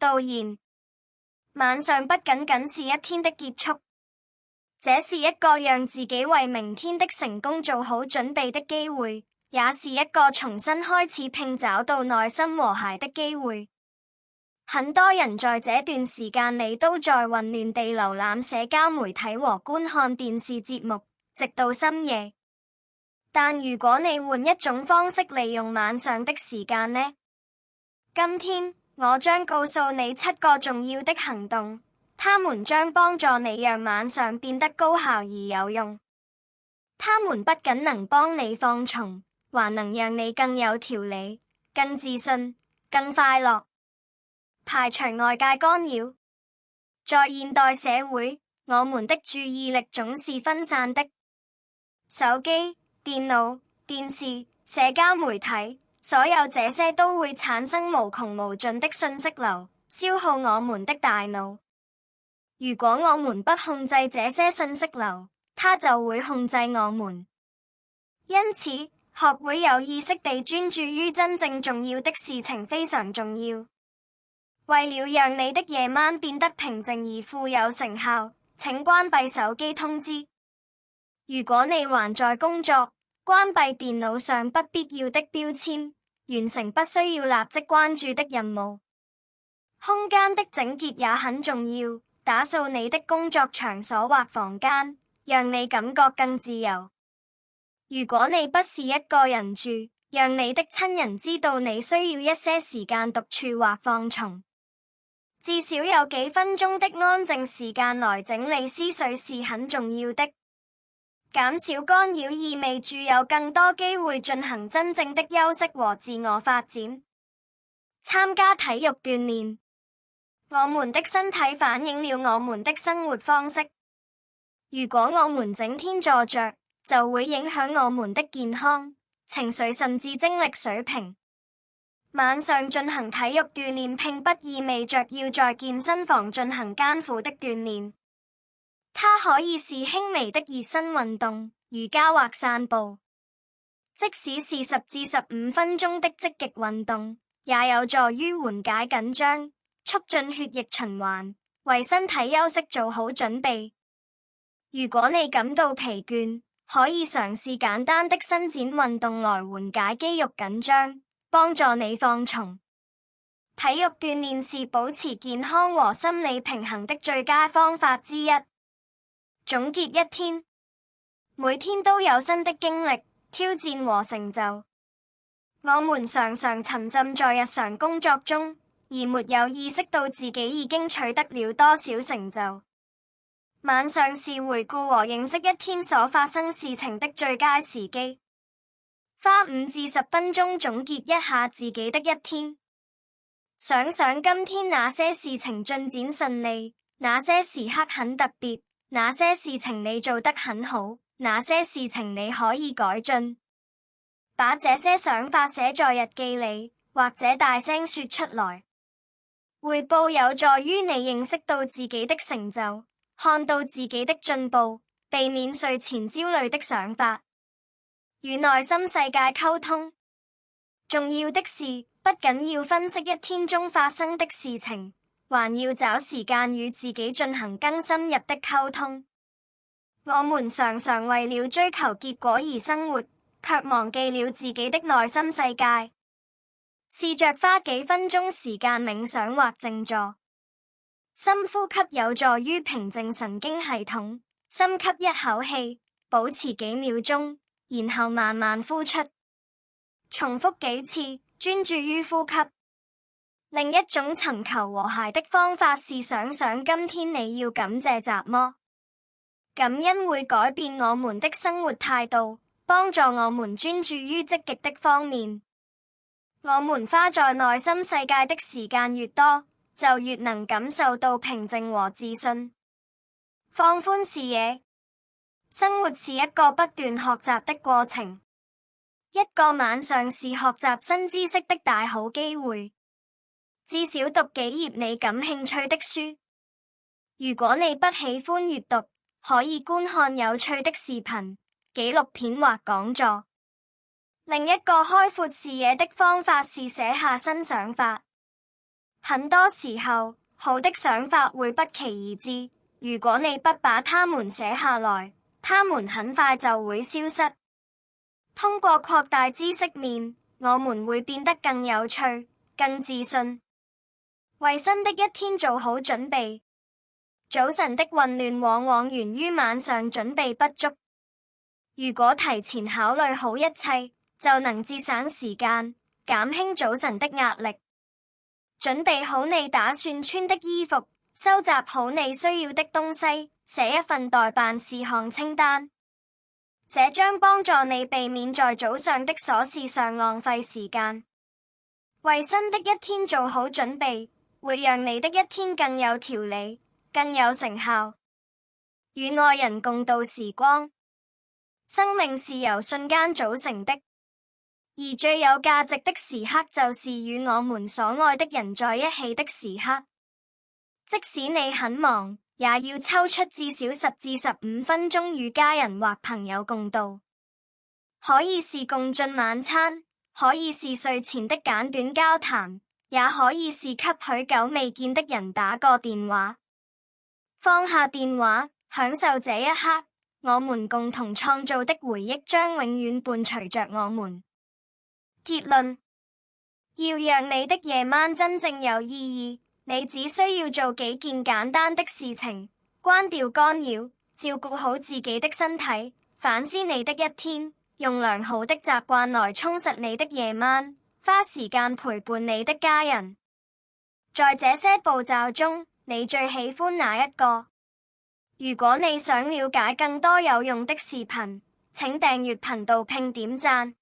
導言，晚上不僅僅是一天的結束，這是一個讓自己為明天的成功做好準備的機會，也是一個重新開始並找到內心和諧的機會。很多人在這段時間裡都在混亂地瀏覽社交媒體和觀看電視節目，直到深夜。但如果你換一種方式利用晚上的時間呢？今天我將告訴你7個重要的行動，它們將幫助你讓晚上變得高效而有用。它們不僅能幫你放鬆，還能讓你更有條理、更自信、更快樂。排除外界干擾。在現代社會，我們的注意力總是分散的。手機、電腦、電視、社交媒體，所有這些都會產生無窮無盡的信息流，消耗我們的大腦。如果我們不控制這些信息流，它就會控制我們。因此，學會有意識地專注於真正重要的事情非常重要。為了讓你的夜晚變得平靜而富有成效，請關閉手機通知。如果你還在工作，關閉電腦上不必要的標籤，完成不需要立即關注的任務。空間的整潔也很重要，打掃你的工作場所或房間，讓你感覺更自由。如果你不是一個人住，讓你的親人知道你需要一些時間獨處或放鬆。至少有幾分鐘的安靜時間來整理思緒是很重要的。減少干擾意味著有更多機會進行真正的休息和自我發展。參加體育鍛鍊。我們的身體反映了我們的生活方式。如果我們整天坐着，就會影響我們的健康、情緒甚至精力水平。晚上進行體育鍛鍊並不意味着要在健身房進行艱苦的鍛鍊，它可以是輕微的熱身運動、瑜伽或散步。即使是10至15分鐘的積極運動，也有助於緩解緊張，促進血液循環，為身體休息做好準備。如果你感到疲倦，可以嘗試簡單的伸展運動來緩解肌肉緊張，幫助你放鬆。體育鍛鍊是保持健康和心理平衡的最佳方法之一。總結一天，每天都有新的經歷、挑戰和成就。我們常常沉浸在日常工作中，而沒有意識到自己已經取得了多少成就。晚上是回顧和認識一天所發生事情的最佳時機。花5至10分鐘總結一下自己的一天，想想今天哪些事情進展順利，哪些時刻很特別，哪些事情你做得很好，哪些事情你可以改進。把這些想法寫在日記裡，或者大聲說出來。匯報有助於你認識到自己的成就，看到自己的進步，避免睡前焦慮的想法。與內心世界溝通，重要的是不僅要分析一天中發生的事情，還要找時間與自己進行更深入的溝通。我們常常為了追求結果而生活，卻忘記了自己的內心世界。試着花幾分鐘時間冥想或靜坐，深呼吸有助於平靜神經系統。深吸一口氣，保持幾秒鐘，然後慢慢呼出，重複幾次，專注於呼吸。另一種尋求和諧的方法是想想今天你要感謝什麼。感恩會改變我們的生活態度，幫助我們專注於積極的方面。我們花在內心世界的時間越多，就越能感受到平靜和自信。放寬視野。生活是一個不斷學習的過程，一個晚上是學習新知識的大好機會。至少讀幾頁你感興趣的書。如果你不喜歡閱讀，可以觀看有趣的視頻、紀錄片或講座。另一個開闊視野的方法是寫下新想法。很多時候，好的想法會不期而至，如果你不把它們寫下來，它們很快就會消失。通過擴大知識面，我們會變得更有趣、更自信。為新的一天做好準備。早晨的混亂往往源於晚上準備不足。如果提前考慮好一切，就能節省時間，減輕早晨的壓力。準備好你打算穿的衣服，收集好你需要的東西，寫一份待辦事項清單。這將幫助你避免在早上的瑣事上浪費時間。為新的一天做好準備，會讓你的一天更有條理，更有成效。與愛人共度時光。生命是由瞬間組成的，而最有價值的時刻就是與我們所愛的人在一起的時刻。即使你很忙，也要抽出至少10至15分鐘與家人或朋友共度。可以是共進晚餐，可以是睡前的簡短交談，也可以是給許久未見的人打個電話。放下電話，享受這一刻，我們共同創造的回憶將永遠伴隨着我們。結論：要讓你的夜晚真正有意義，你只需要做幾件簡單的事情：關掉干擾，照顧好自己的身體，反思你的一天，用良好的習慣來充實你的夜晚，花時間陪伴你的家人。在這些步驟中，你最喜歡哪一個？如果你想了解更多有用的視頻，請訂閱頻道並點讚。